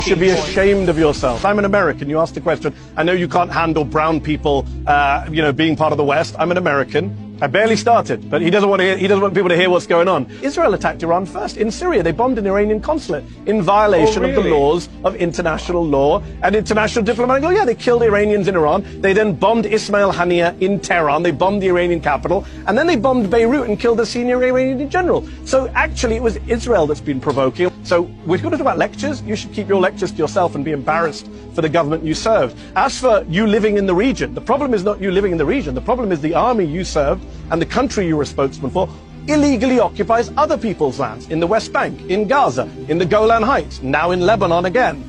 should be ashamed of yourself. I'm an American. You asked the question. I know you can't handle brown people, being part of the West. I'm an American. I barely started, but he doesn't want people to hear what's going on. Israel attacked Iran first. In Syria, they bombed an Iranian consulate in violation of the laws of international law and international diplomatic law. Yeah, they killed Iranians in Iran. They then bombed Ismail Haniyeh in Tehran. They bombed the Iranian capital. And then they bombed Beirut and killed a senior Iranian general. So actually, it was Israel that's been provoking. So we're going to talk about lectures. You should keep your lectures to yourself and be embarrassed for the government you served. As for you living in the region, the problem is not you living in the region. The problem is the army you served and the country you were spokesman for illegally occupies other people's lands in the West Bank, in Gaza, in the Golan Heights, now in Lebanon again.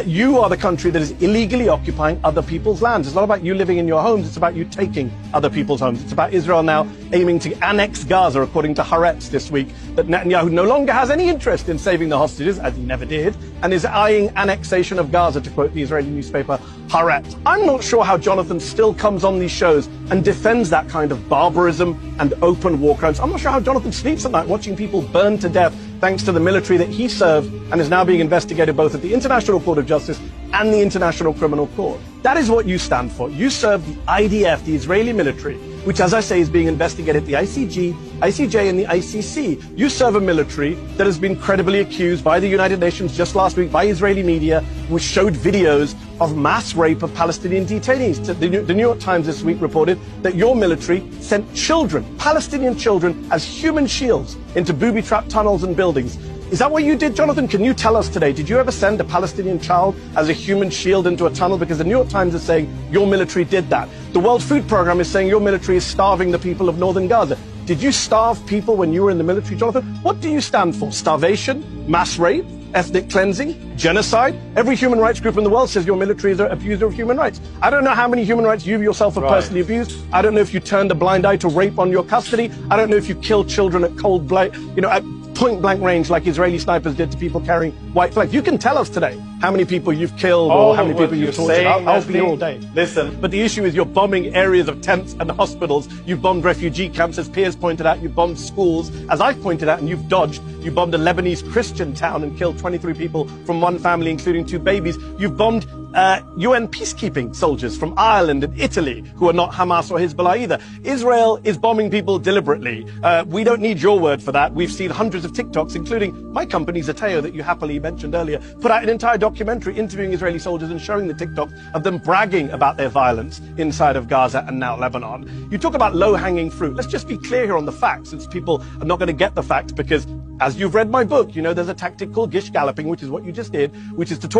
You are the country that is illegally occupying other people's lands. It's not about you living in your homes, it's about you taking other people's homes. It's about Israel now aiming to annex Gaza, according to Haaretz this week, that Netanyahu no longer has any interest in saving the hostages, as he never did, and is eyeing annexation of Gaza, to quote the Israeli newspaper Haaretz. I'm not sure how Jonathan still comes on these shows and defends that kind of barbarism and open war crimes. I'm not sure how Jonathan sleeps at night watching people burn to death thanks to the military that he served and is now being investigated both at the International Court of Justice and the International Criminal Court. That is what you stand for. You serve the IDF, the Israeli military, which, as I say, is being investigated at the ICJ, and the ICC. You serve a military that has been credibly accused by the United Nations just last week, by Israeli media, which showed videos of mass rape of Palestinian detainees. The New York Times this week reported that your military sent children, Palestinian children, as human shields into booby-trapped tunnels and buildings. Is that what you did, Jonathan? Can you tell us today, did you ever send a Palestinian child as a human shield into a tunnel? Because the New York Times is saying your military did that. The World Food Programme is saying your military is starving the people of northern Gaza. Did you starve people when you were in the military, Jonathan? What do you stand for? Starvation? Mass rape? Ethnic cleansing? Genocide? Every human rights group in the world says your military is an abuser of human rights. I don't know how many human rights you yourself have personally abused. I don't know if you turned a blind eye to rape on your custody. I don't know if you killed children at at point-blank range like Israeli snipers did to people carrying white flags. You can tell us today how many people you've killed or how many people you've tortured. I'll be all day. Listen. But the issue is you're bombing areas of tents and hospitals. You've bombed refugee camps, as Piers pointed out. You've bombed schools, as I've pointed out, and you've dodged. You bombed a Lebanese Christian town and killed 23 people from one family, including 2 babies. You've bombed UN peacekeeping soldiers from Ireland and Italy who are not Hamas or Hezbollah either. Israel is bombing people deliberately. We don't need your word for that. We've seen hundreds of TikToks, including my company, Zateo, that you happily mentioned earlier, put out an entire documentary interviewing Israeli soldiers and showing the TikToks of them bragging about their violence inside of Gaza and now Lebanon. You talk about low-hanging fruit. Let's just be clear here on the facts, since people are not going to get the facts, because as you've read my book, you know there's a tactic called gish galloping, which is what you just did, which is to talk